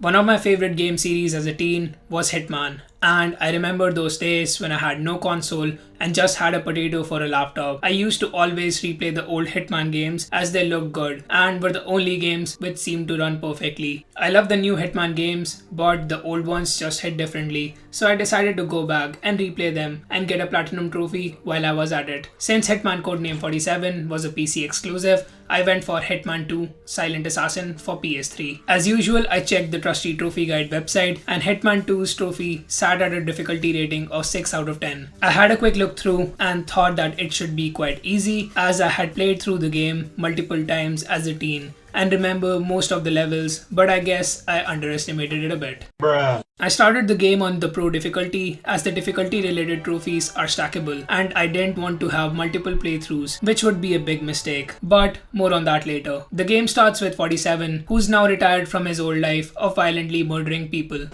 One of my favorite game series as a teen was Hitman, and I remember those days when I had no console and just had a potato for a laptop. I used to always replay the old Hitman games as they looked good and were the only games which seemed to run perfectly. I love the new Hitman games, but the old ones just hit differently, so I decided to go back and replay them and get a platinum trophy while I was at it. Since Hitman Codename 47 was a PC exclusive, I went for Hitman 2 Silent Assassin for PS3. As usual, I checked the trusty trophy guide website and Hitman 2's trophy sat at a difficulty rating of 6 out of 10. I had a quick look through and thought that it should be quite easy as I had played through the game multiple times as a teen and remember most of the levels, but I guess I underestimated it a bit. Bruh. I started the game on the pro difficulty as the difficulty related trophies are stackable and I didn't want to have multiple playthroughs, which would be a big mistake, but more on that later. The game starts with 47, who's now retired from his old life of violently murdering people.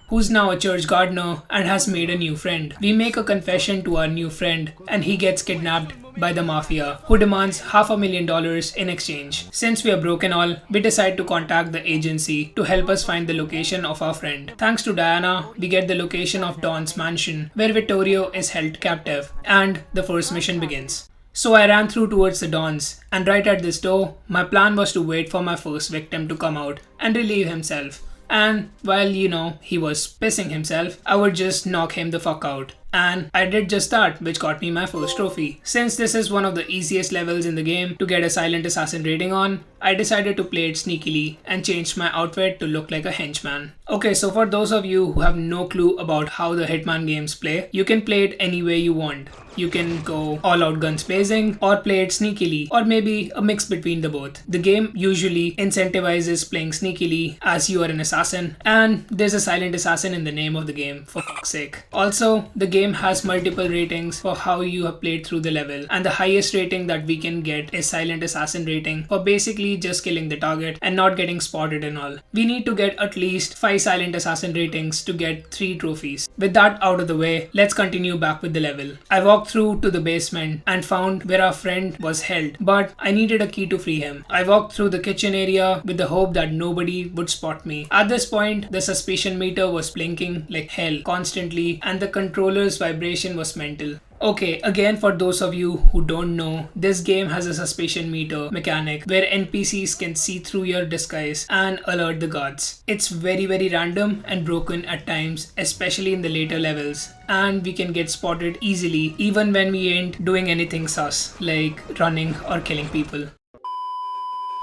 Who's now a church gardener and has made a new friend. We make a confession to our new friend and he gets kidnapped by the mafia, who demands $500,000 in exchange. Since we are broken all, we decide to contact the agency to help us find the location of our friend. Thanks to Diana, we get the location of Don's mansion, where Vittorio is held captive, and the first mission begins. So I ran through towards the Dons, and right at this door, my plan was to wait for my first victim to come out and relieve himself. And while he was pissing himself, I would just knock him the fuck out. And I did just that, which got me my first trophy. Since this is one of the easiest levels in the game to get a Silent Assassin rating on, I decided to play it sneakily and changed my outfit to look like a henchman. Okay, so for those of you who have no clue about how the Hitman games play, you can play it any way you want. You can go all out guns blazing or play it sneakily or maybe a mix between the both. The game usually incentivizes playing sneakily as you are an assassin and there's a silent assassin in the name of the game, for fuck's sake. Also, the game has multiple ratings for how you have played through the level and the highest rating that we can get is silent assassin rating for basically just killing the target and not getting spotted and all. We need to get at least 5 silent assassin ratings to get 3 trophies. With that out of the way, let's continue back with the level. I walked through to the basement and found where our friend was held, but I needed a key to free him. I walked through the kitchen area with the hope that nobody would spot me. At this point, the suspicion meter was blinking like hell constantly and the controller's vibration was mental. Okay, again for those of you who don't know, this game has a suspicion meter mechanic where NPCs can see through your disguise and alert the guards. It's very random and broken at times, especially in the later levels, and we can get spotted easily even when we ain't doing anything sus, like running or killing people.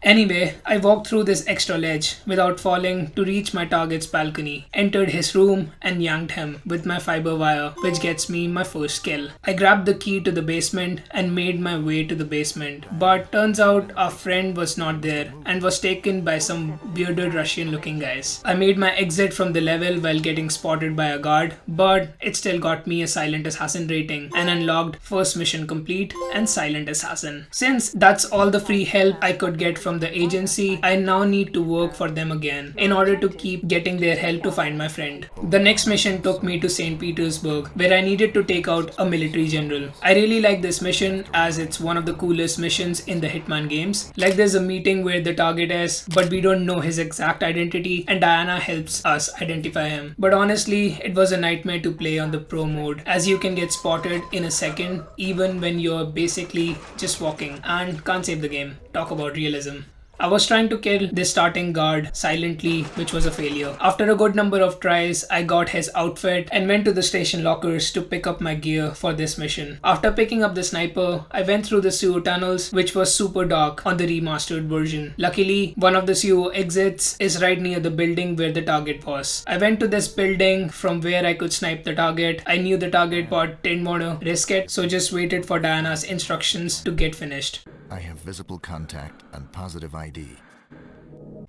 Anyway, I walked through this extra ledge without falling to reach my target's balcony, entered his room and yanked him with my fiber wire, which gets me my first kill. I grabbed the key to the basement and made my way to the basement, but turns out our friend was not there and was taken by some bearded Russian looking guys. I made my exit from the level while getting spotted by a guard, but it still got me a silent assassin rating and unlocked first mission complete and silent assassin. Since that's all the free help I could get from the agency, I now need to work for them again in order to keep getting their help to find my friend. The next mission took me to St. Petersburg, where I needed to take out a military general. I really like this mission as it's one of the coolest missions in the Hitman games. Like there's a meeting where the target is, but we don't know his exact identity and Diana helps us identify him. But honestly, it was a nightmare to play on the pro mode as you can get spotted in a second even when you're basically just walking and can't save the game. Talk about realism. I was trying to kill this starting guard silently, which was a failure. After a good number of tries, I got his outfit and went to the station lockers to pick up my gear for this mission. After picking up the sniper, I went through the sewer tunnels, which was super dark on the remastered version. Luckily, one of the sewer exits is right near the building where the target was. I went to this building from where I could snipe the target. I knew the target but didn't want to risk it, so just waited for Diana's instructions to get finished. I have visible contact and positive ID.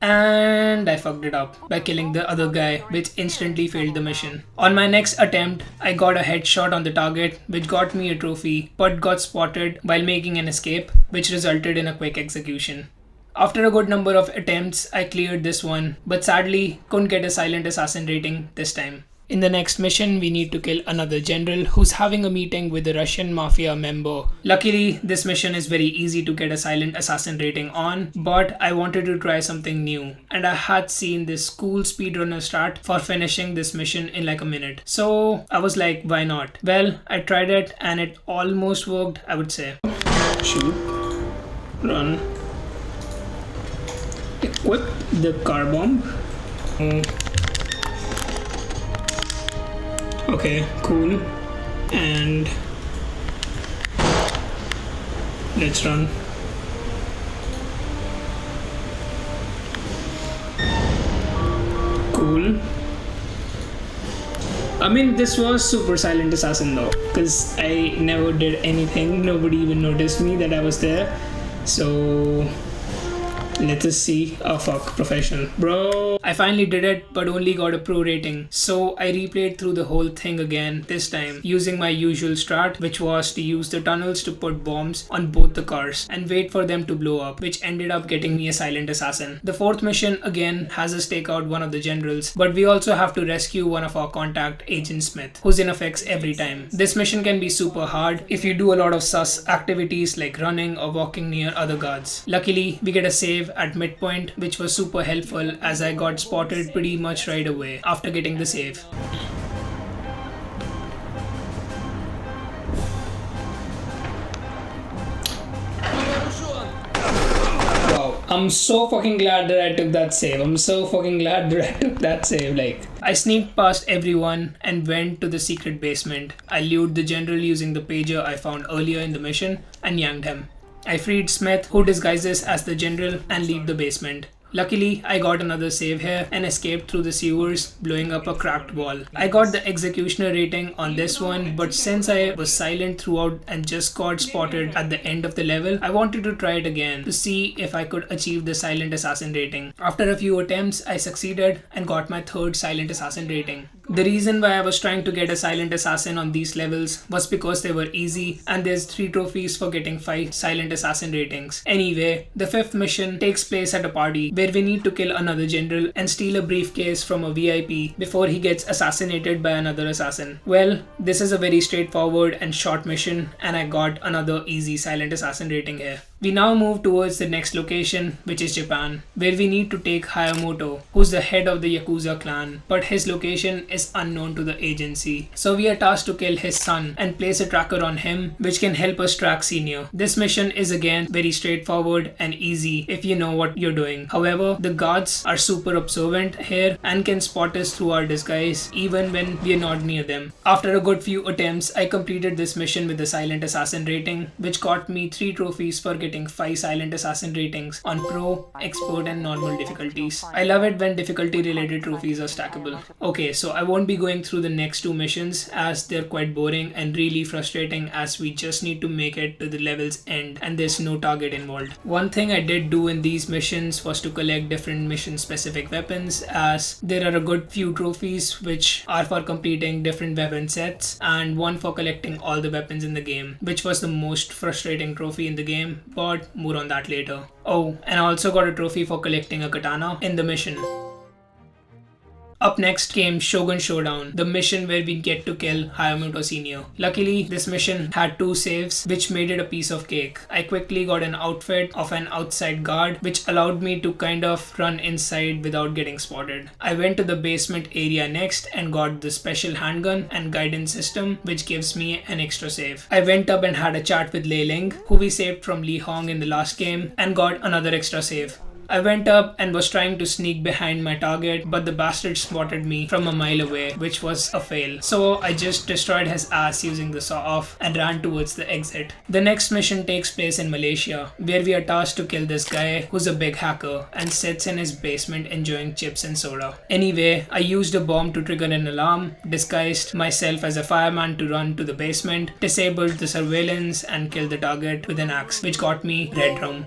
And I fucked it up by killing the other guy, which instantly failed the mission. On my next attempt, I got a headshot on the target, which got me a trophy, but got spotted while making an escape, which resulted in a quick execution. After a good number of attempts, I cleared this one, but sadly couldn't get a silent assassin rating this time. In the next mission, we need to kill another general who's having a meeting with a Russian mafia member. Luckily, this mission is very easy to get a silent assassin rating on, but I wanted to try something new, and I had seen this cool speedrunner strat for finishing this mission in like a minute. So I was like, why not? Well, I tried it and it almost worked, I would say. Shoot, run, equip the car bomb. Okay, cool. And let's run. Cool. I mean, this was super silent assassin though, because I never did anything. Nobody even noticed me that I was there. So let us see. Oh fuck, professional. Bro, I finally did it, but only got a pro rating. So I replayed through the whole thing again, this time using my usual strat, which was to use the tunnels to put bombs on both the cars and wait for them to blow up, which ended up getting me a silent assassin. The fourth mission again has us take out one of the generals, but we also have to rescue one of our contact, Agent Smith, who's in effects every time. This mission can be super hard if you do a lot of sus activities like running or walking near other guards. Luckily, we get a save at midpoint, which was super helpful as I got spotted pretty much right away after getting the save. Wow, I'm so fucking glad that I took that save. Like, I sneaked past everyone and went to the secret basement. I lured the general using the pager I found earlier in the mission and yanked him. I freed Smith, who disguises as the general, and leave the basement. Luckily, I got another save here and escaped through the sewers, blowing up a cracked wall. I got the executioner rating on this one, but since I was silent throughout and just got spotted at the end of the level, I wanted to try it again to see if I could achieve the silent assassin rating. After a few attempts, I succeeded and got my third silent assassin rating. The reason why I was trying to get a silent assassin on these levels was because they were easy and there's 3 trophies for getting 5 silent assassin ratings. Anyway, the 5th mission takes place at a party where we need to kill another general and steal a briefcase from a VIP before he gets assassinated by another assassin. Well, this is a very straightforward and short mission and I got another easy silent assassin rating here. We now move towards the next location, which is Japan, where we need to take Hayamoto, who's the head of the Yakuza clan, but his location is unknown to the agency. So we are tasked to kill his son and place a tracker on him, which can help us track Senior. This mission is again very straightforward and easy if you know what you're doing. However, the guards are super observant here and can spot us through our disguise even when we are not near them. After a good few attempts, I completed this mission with the silent assassin rating, which got me 3 trophies for getting 5 silent assassin ratings on pro, expert and normal difficulties. I love it when difficulty related trophies are stackable. Okay, so I won't be going through the next 2 missions as they're quite boring and really frustrating as we just need to make it to the level's end and there's no target involved. One thing I did do in these missions was to collect different mission specific weapons, as there are a good few trophies which are for completing different weapon sets and one for collecting all the weapons in the game, which was the most frustrating trophy in the game, but more on that later. Oh, and I also got a trophy for collecting a katana in the mission. Up next came Shogun Showdown, the mission where we get to kill Hayamoto Senior. Luckily, this mission had 2 saves, which made it a piece of cake. I quickly got an outfit of an outside guard, which allowed me to kind of run inside without getting spotted. I went to the basement area next and got the special handgun and guidance system, which gives me an extra save. I went up and had a chat with Lei Ling, who we saved from Li Hong in the last game, and got another extra save. I went up and was trying to sneak behind my target, but the bastard spotted me from a mile away, which was a fail. So I just destroyed his ass using the saw-off and ran towards the exit. The next mission takes place in Malaysia, where we are tasked to kill this guy who's a big hacker and sits in his basement enjoying chips and soda. Anyway, I used a bomb to trigger an alarm, disguised myself as a fireman to run to the basement, disabled the surveillance and killed the target with an axe, which got me red room.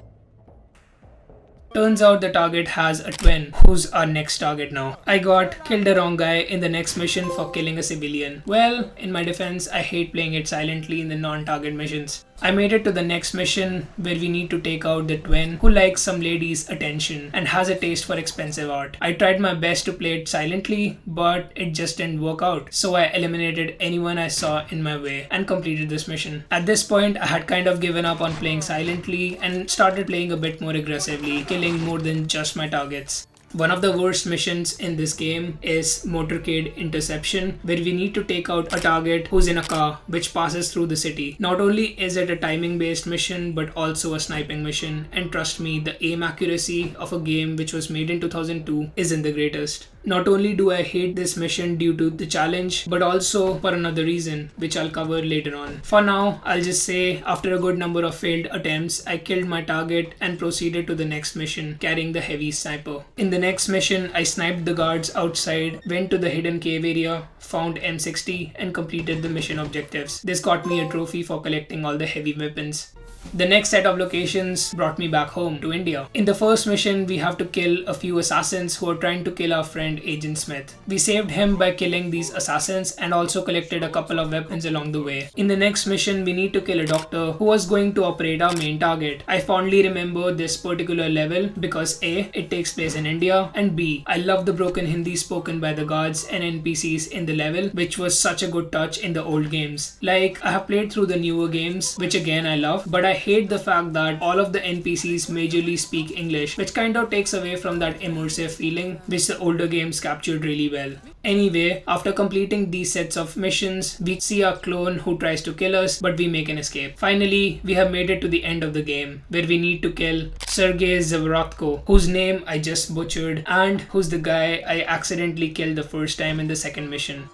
Turns out the target has a twin, who's our next target now. I killed the wrong guy in the next mission for killing a civilian. Well, in my defense, I hate playing it silently in the non-target missions. I made it to the next mission where we need to take out the twin who likes some lady's attention and has a taste for expensive art. I tried my best to play it silently, but it just didn't work out. So I eliminated anyone I saw in my way and completed this mission. At this point, I had kind of given up on playing silently and started playing a bit more aggressively, killing more than just my targets. One of the worst missions in this game is Motorcade Interception, where we need to take out a target who's in a car which passes through the city. Not only is it a timing based mission, but also a sniping mission, and trust me, the aim accuracy of a game which was made in 2002 isn't the greatest. Not only do I hate this mission due to the challenge, but also for another reason, which I'll cover later on. For now, I'll just say after a good number of failed attempts, I killed my target and proceeded to the next mission, carrying the heavy sniper. In the next mission, I sniped the guards outside, went to the hidden cave area, found M60 and completed the mission objectives. This got me a trophy for collecting all the heavy weapons. The next set of locations brought me back home to India. In the first mission, we have to kill a few assassins who are trying to kill our friend Agent Smith. We saved him by killing these assassins and also collected a couple of weapons along the way. In the next mission, we need to kill a doctor who was going to operate our main target. I fondly remember this particular level because A, it takes place in India, and B, I love the broken Hindi spoken by the guards and NPCs in the level, which was such a good touch in the old games. Like, I have played through the newer games, which again I love, but I hate the fact that all of the NPCs majorly speak English, which kind of takes away from that immersive feeling which the older games captured really well. Anyway, after completing these sets of missions, we see our clone who tries to kill us, but we make an escape. Finally, we have made it to the end of the game, where we need to kill Sergei Zavorotko, whose name I just butchered, and who's the guy I accidentally killed the first time in the second mission.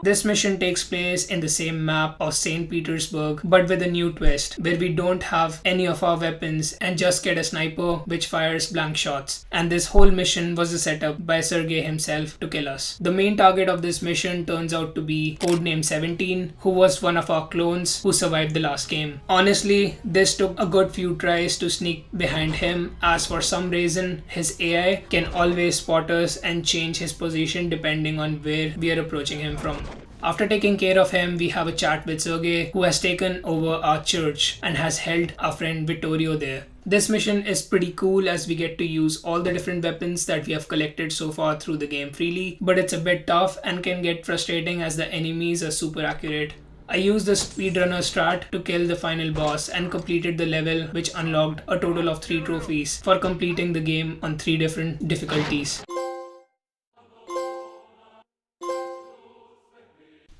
This mission takes place in the same map of St. Petersburg, but with a new twist, where we don't have any of our weapons and just get a sniper which fires blank shots. And this whole mission was a setup by Sergei himself to kill us. The main target of this mission turns out to be codename 17, who was one of our clones who survived the last game. Honestly, this took a good few tries to sneak behind him, as for some reason his AI can always spot us and change his position depending on where we are approaching him from. After taking care of him, we have a chat with Sergei, who has taken over our church and has held our friend Vittorio there. This mission is pretty cool as we get to use all the different weapons that we have collected so far through the game freely, but it's a bit tough and can get frustrating as the enemies are super accurate. I used the speedrunner strat to kill the final boss and completed the level, which unlocked a total of 3 trophies for completing the game on 3 different difficulties.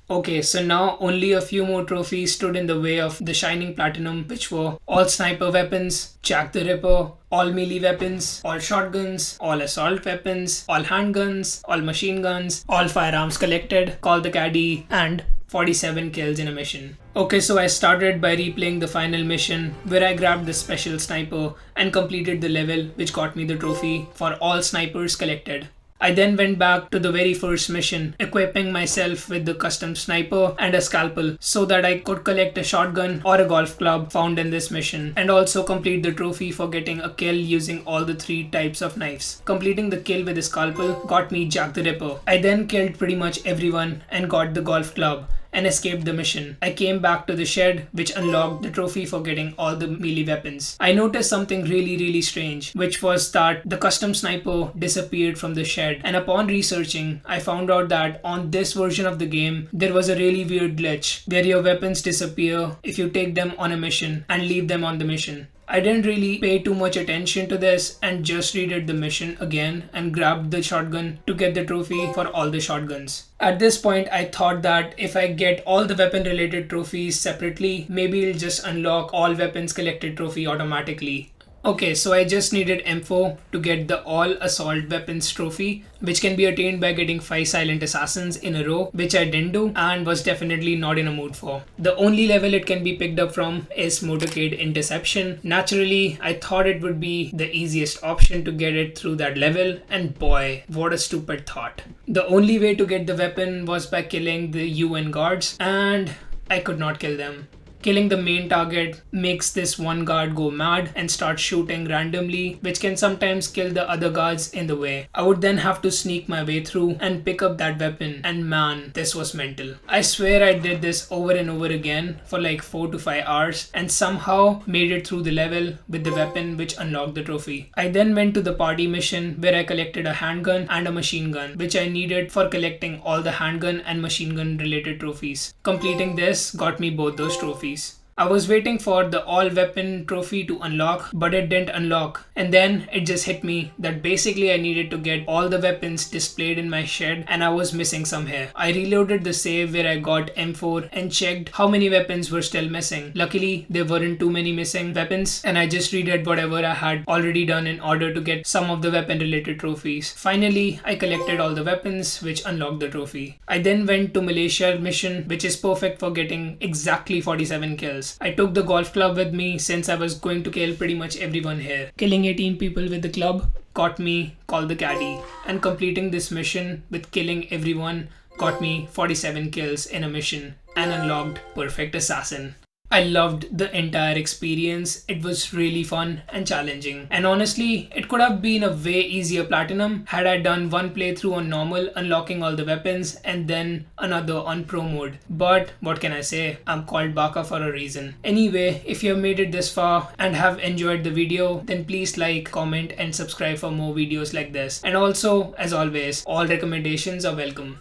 Okay, so now only a few more trophies stood in the way of the Shining Platinum, which were all sniper weapons, Jack the Ripper, all melee weapons, all shotguns, all assault weapons, all handguns, all machine guns, all firearms collected, Call the Caddy, and 47 kills in a mission. Okay, so I started by replaying the final mission where I grabbed the special sniper and completed the level, which got me the trophy for all snipers collected. I then went back to the very first mission, equipping myself with the custom sniper and a scalpel so that I could collect a shotgun or a golf club found in this mission, and also complete the trophy for getting a kill using all the 3 types of knives. Completing the kill with the scalpel got me Jack the Ripper. I then killed pretty much everyone and got the golf club and escaped the mission. I came back to the shed, which unlocked the trophy for getting all the melee weapons. I noticed something really strange, which was that the custom sniper disappeared from the shed, and upon researching, I found out that on this version of the game, there was a really weird glitch where your weapons disappear if you take them on a mission and leave them on the mission. I didn't really pay too much attention to this and just redid the mission again and grabbed the shotgun to get the trophy for all the shotguns. At this point, I thought that if I get all the weapon related trophies separately, maybe it'll just unlock all weapons collected trophy automatically. Okay, so I just needed M4 to get the all assault weapons trophy, which can be attained by getting 5 silent assassins in a row, which I didn't do and was definitely not in a mood for. The only level it can be picked up from is Motorcade Interception. Naturally, I thought it would be the easiest option to get it through that level, and boy, what a stupid thought. The only way to get the weapon was by killing the UN guards, and I could not kill them. Killing the main target makes this one guard go mad and start shooting randomly, which can sometimes kill the other guards in the way. I would then have to sneak my way through and pick up that weapon, and man, this was mental. I swear I did this over and over again for like 4 to 5 hours and somehow made it through the level with the weapon which unlocked the trophy. I then went to the party mission where I collected a handgun and a machine gun, which I needed for collecting all the handgun and machine gun related trophies. Completing this got me both those trophies. I was waiting for the all weapon trophy to unlock, but it didn't unlock. And then it just hit me that basically I needed to get all the weapons displayed in my shed and I was missing some here. I reloaded the save where I got M4 and checked how many weapons were still missing. Luckily, there weren't too many missing weapons and I just redid whatever I had already done in order to get some of the weapon related trophies. Finally, I collected all the weapons which unlocked the trophy. I then went to Malaysia mission, which is perfect for getting exactly 47 kills. I took the golf club with me since I was going to kill pretty much everyone here. Killing 18 people with the club got me called the caddy, and completing this mission with killing everyone got me 47 kills in a mission and unlocked Perfect Assassin. I loved the entire experience. It was really fun and challenging. And honestly, it could have been a way easier platinum had I done one playthrough on normal, unlocking all the weapons, and then another on pro mode. But what can I say? I'm called Baka for a reason. Anyway, if you have made it this far and have enjoyed the video, then please like, comment, and subscribe for more videos like this. And also, as always, all recommendations are welcome.